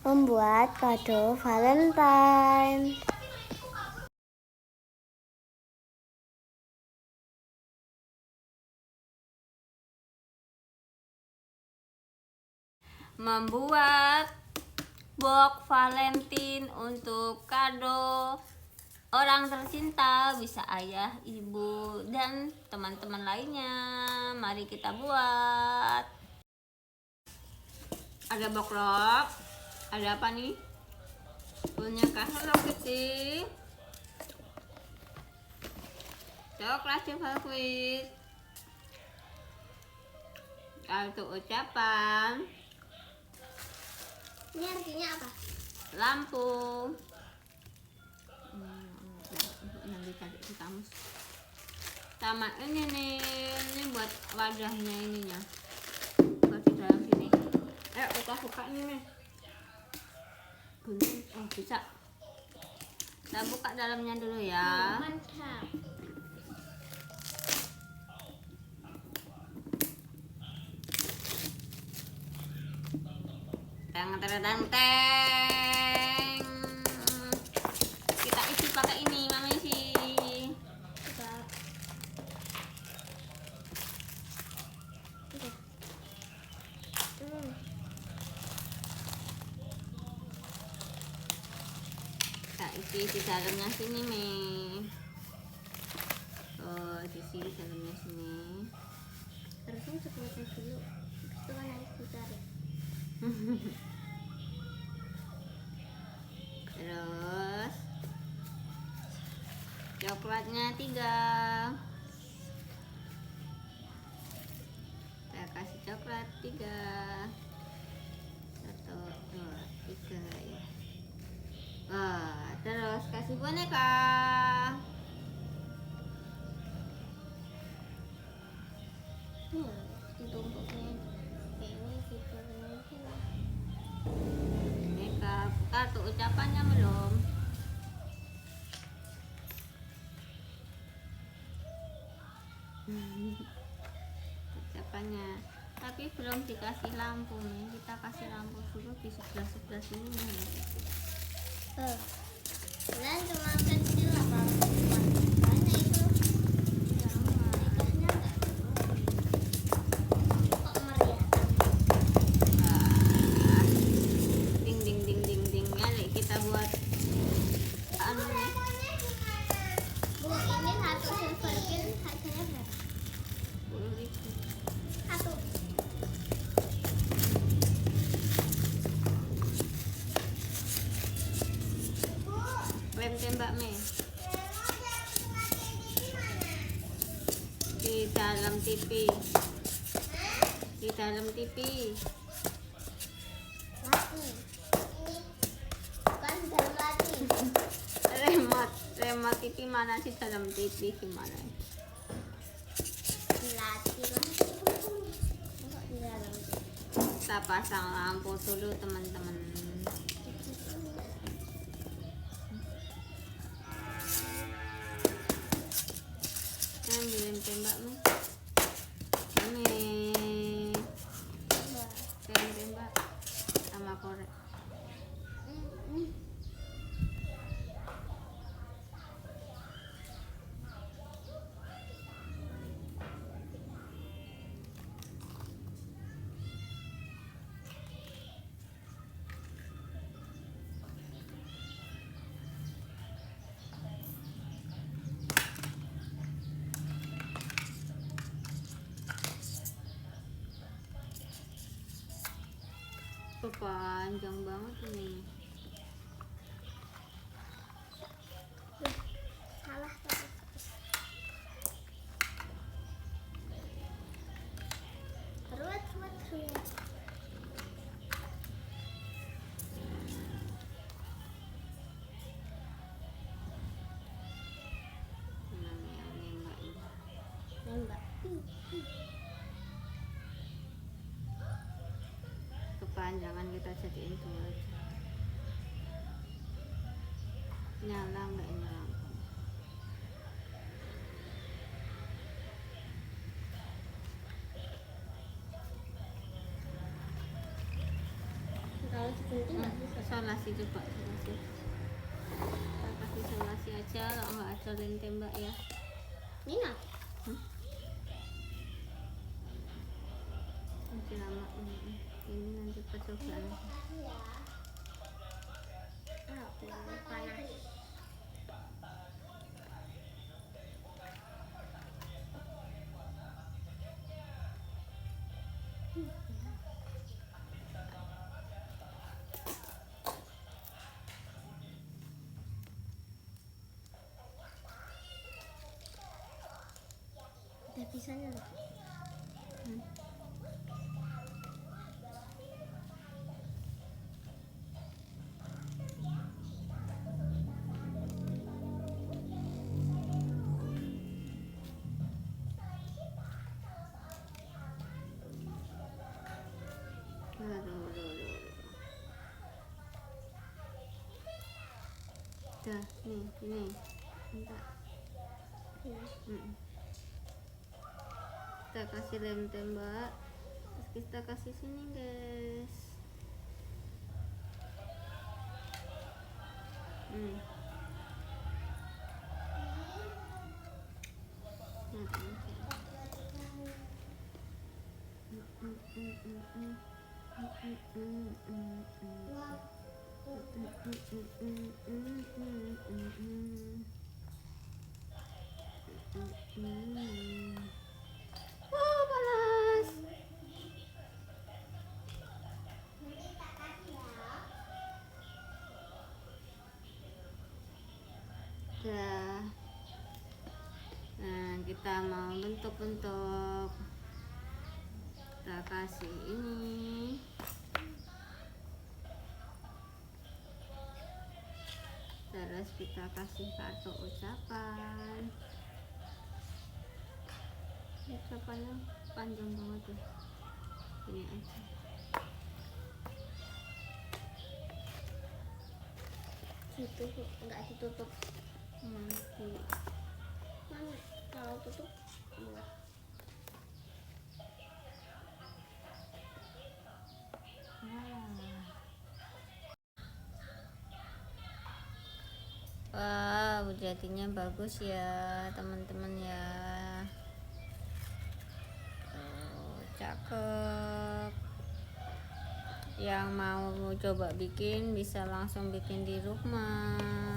membuat kado Valentine. Membuat box Valentine untuk kado orang tercinta, bisa ayah, ibu, dan teman-teman lainnya. Mari kita buat. Ada boklok, ada apa nih? Punya Hello Kitty, coklat velvet, kartu ucapan, Ini artinya apa? lampu. Nanti cari di kamus. Sama ini nih, ini buat wadahnya ininya. Buat di dalam sini. Ayo kita buka ini nih. Bunyi, oh bisa. Kita buka dalamnya dulu ya. Mantap. Teng teng teng teng. Kita isi pakai ini, mama isi. Kita isi di dalamnya sini nih. Oh, isi di dalamnya sini. Harusnya seperti dulu. Itu kan harus ditarik. Terus coklatnya 3. Saya kasih coklat 3. 1, 2, 3 ya. Wah, terus kasih boneka. Ditumpuknya ini gitu. Boneka, kartu ucapannya belum. Ucapannya, tapi belum dikasih lampu nih. Kita kasih lampu dulu di sebelah sini nih. Kalian cuma kecil apa? Banyak itu. Nikahnya enggak? Kok meriah? Ding ding ding ding ding. Ayo kita buat anu nih. Bu, ini satu silver pin harganya berapa? 10.000. Satu. Lem tembak Mei di dalam TV. Di dalam TV. Mati. Bukan dalam mati. Remote TV mana sih dalam TV gimana? Lati lah. Kok di dalam? Kita pasang lampu dulu teman-teman. Ambilin tembak Mei. Tembak sama korek. Panjang banget ini. Salah tadi. Ruwet. Nembak ini. Nembak. Kepanjangan kita jadiin 2 aja. Nyala nggak ini lampu? Kalau digunting nggak bisa. Isolasi coba isolasi. Kita kasih isolasi aja, kalau nggak ajarin tembak ya. Nina. Masih lama. Ini nanti percobaan. Ya. Panas. Udah bisa nih. Dah, nih, minta. Kita kasih lem tembak, terus kita kasih sini guys. Oh, panas. Dah. Nah, kita mau bentuk-bentuk. Kita kasih ini. Terus kita kasih kartu ucapan. Ucapannya panjang banget ya. Ini aja. Gitu nggak ditutup. Nanti. Mana kalau tutup buat. Wow, jadinya bagus ya teman-teman ya. Oh, cakep. Yang mau coba bikin bisa langsung bikin di rumah.